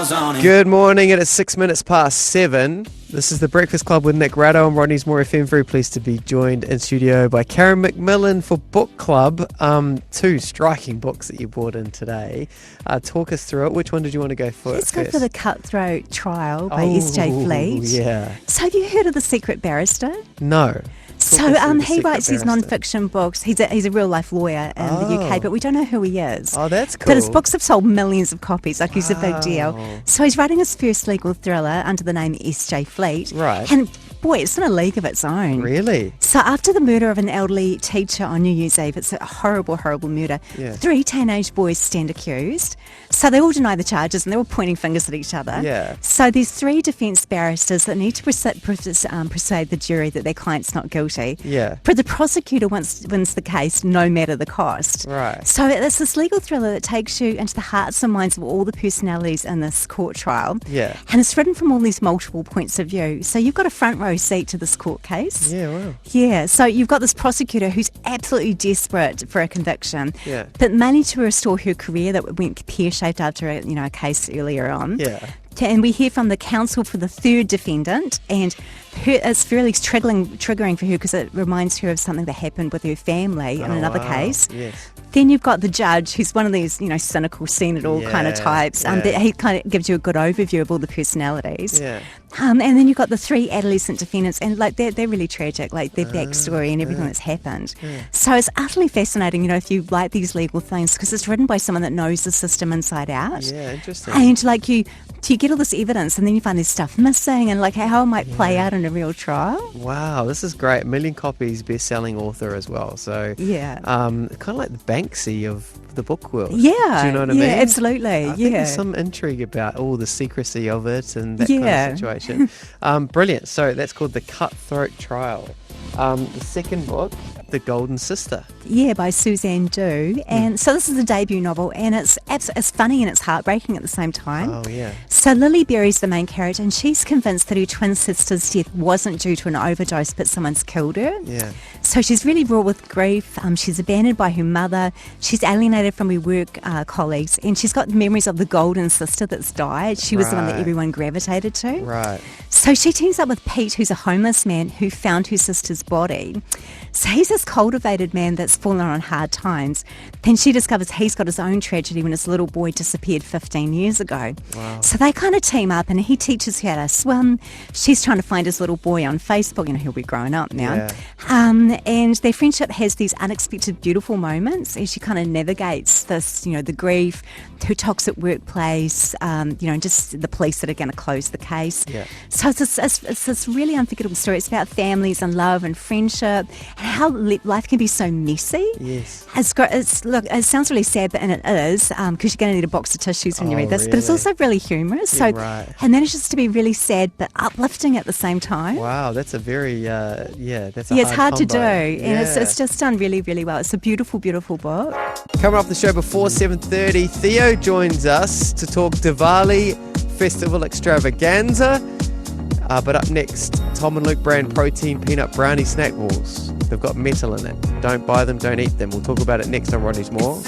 miles on it. Good morning, it is 6 minutes past 7. This is the Breakfast Club with Nick Rado and Rodney's More FM. Very pleased to be joined in studio by Karen McMillan for Book Club. Two striking books that you brought in today. Talk us through it. Which one did you want to go for? Let's go for The Cutthroat Trial by S.J. Fleet. Yeah. So have you heard of The Secret Barrister? No. So he writes these non-fiction books. He's a real-life lawyer in the UK, but we don't know who he is. Oh, that's cool. But his books have sold millions of copies, like he's a big deal. So he's writing his first legal thriller under the name S.J. Fleet. Right. And boy, it's in a league of its own. Really? So after the murder of an elderly teacher on New Year's Eve, it's a horrible, horrible murder. Yeah. 3 teenage boys stand accused. So they all deny the charges and they're all pointing fingers at each other. Yeah. So there's 3 defence barristers that need to persuade the jury that their client's not guilty. Yeah. But the prosecutor wins the case no matter the cost. Right. So it's this legal thriller that takes you into the hearts and minds of all the personalities in this court trial. Yeah. And it's written from all these multiple points of view. So you've got a front row seat to this court case. Yeah, wow. Yeah, so you've got this prosecutor who's absolutely desperate for a conviction, Yeah. but mainly to restore her career that went pear-shaped after a case earlier on. Yeah. And we hear from the counsel for the third defendant, and it's fairly triggering for her because it reminds her of something that happened with her family in another case. Yes. Then you've got the judge, who's one of these, cynical, seen-it-all kind of types. He kind of gives you a good overview of all the personalities. Yeah. And then you've got the 3 adolescent defendants, and they're really tragic, like their backstory and everything that's happened. Yeah. So it's utterly fascinating, if you like these legal things, because it's written by someone that knows the system inside out. Yeah, interesting. And you get all this evidence, and then you find there's stuff missing, and how it might play out in a real trial. Wow, this is great. 1 million copies, best-selling author as well. So Yeah. kind of like the Banksy of the book world. Yeah. Do you know what I mean? Yeah, absolutely. I think there's some intrigue about all the secrecy of it and that kind of situation. Brilliant. So that's called The Cutthroat Trial. The second book, The Golden Sister. Yeah, by Suzanne Du. And so this is a debut novel, and it's funny and it's heartbreaking at the same time. Oh, yeah. So Lily Berry's the main character, and she's convinced that her twin sister's death wasn't due to an overdose, but someone's killed her. Yeah. So she's really raw with grief. She's abandoned by her mother. She's alienated from her work colleagues, and she's got memories of the golden sister that's died. She was the one that everyone gravitated to. Right. So she teams up with Pete, who's a homeless man who found her sister's body. So he's this cultivated man that's fallen on hard times. Then she discovers he's got his own tragedy when his little boy disappeared 15 years ago. Wow. So they kind of team up, and he teaches her how to swim. She's trying to find his little boy on Facebook. He'll be growing up now. Yeah. And their friendship has these unexpected, beautiful moments as she kind of navigates this, the grief, her toxic workplace, just the police that are going to close the case. Yeah. So it's this really unforgettable story. It's about families and love and friendship, and how life can be so messy. Yes. It sounds really sad, and it is, because you're going to need a box of tissues when you read this. But it's also really humorous. Yeah, right. And manages to be really sad but uplifting at the same time. Wow, that's a very, that's a it's hard to do, combo. and it's just done really, really well. It's a beautiful, beautiful book. Coming off the show before 7:30, Theo joins us to talk Diwali Festival Extravaganza. But up next, Tom and Luke brand protein peanut brownie snack balls. They've got metal in it. Don't buy them, don't eat them. We'll talk about it next on Rodney's More.